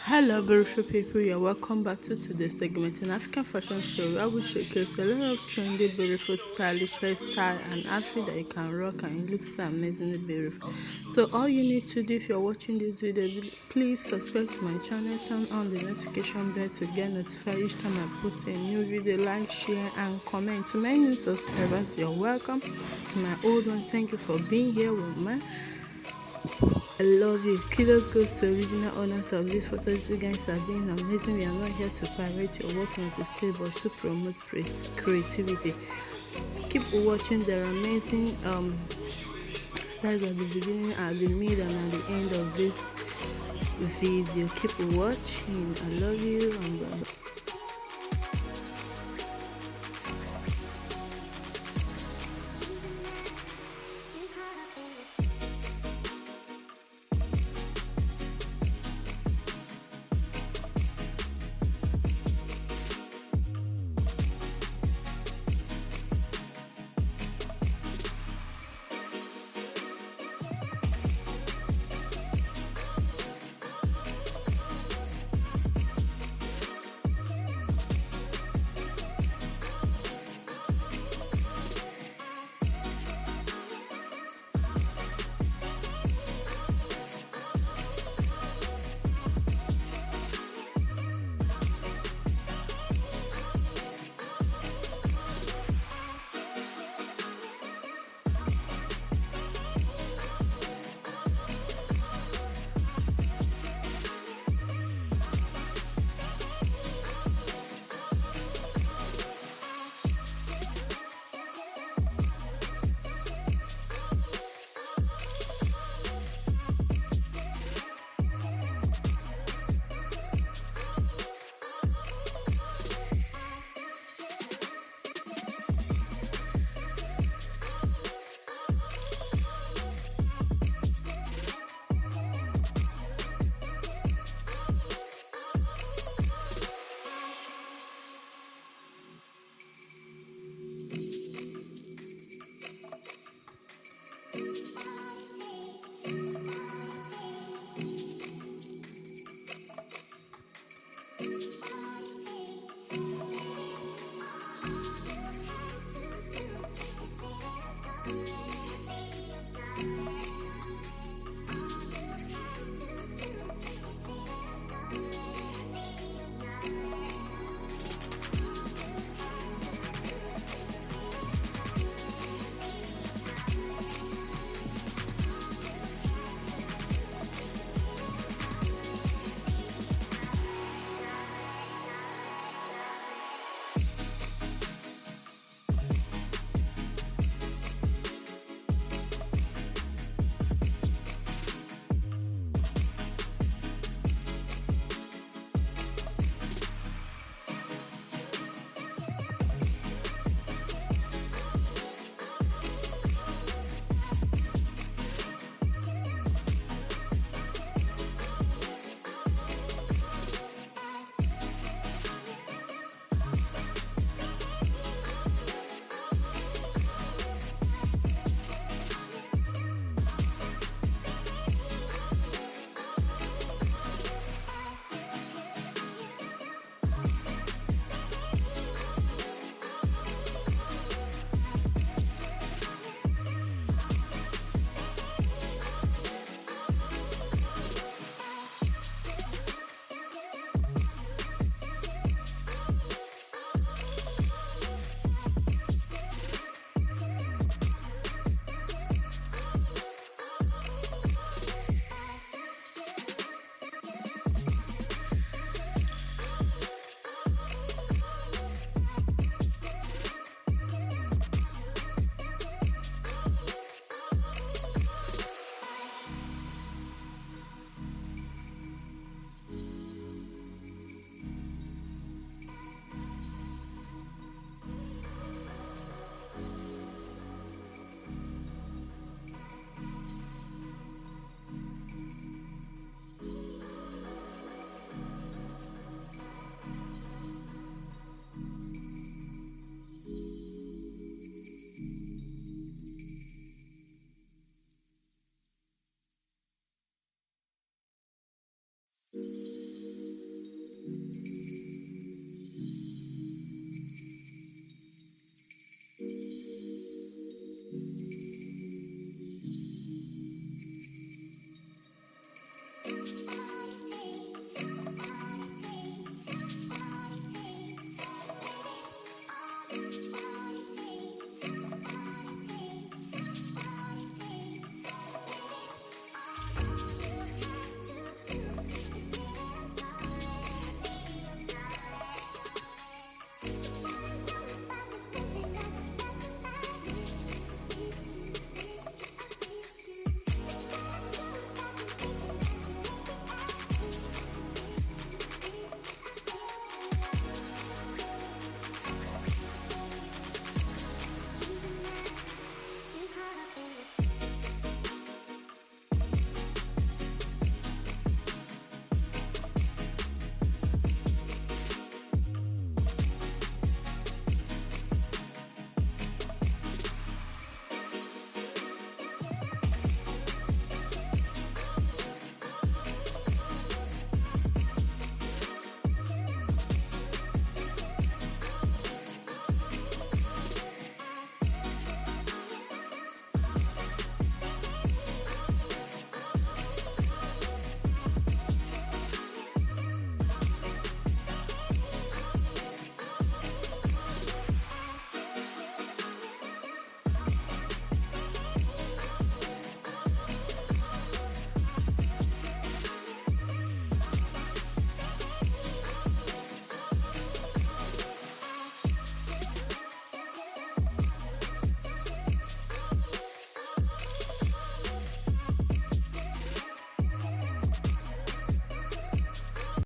Hello beautiful people, you're welcome back to today's segment in African fashion show where we showcase a lot of trendy, beautiful, stylish hairstyle and outfit that you can rock and it looks so amazingly beautiful. So all you need to do if you're watching this video, please subscribe to my channel, turn on the notification bell to get notified each time I post a new video, like, share and comment. To my new subscribers, you're welcome. To my old one, thank you for being here with me. I love you. Kudos goes to original owners of these photos. You guys are being amazing. We are not here to pirate your work, not to steal, but to promote creativity. Keep watching the amazing styles at the beginning, at the mid, and at the end of this video. Keep watching. I love you and bye.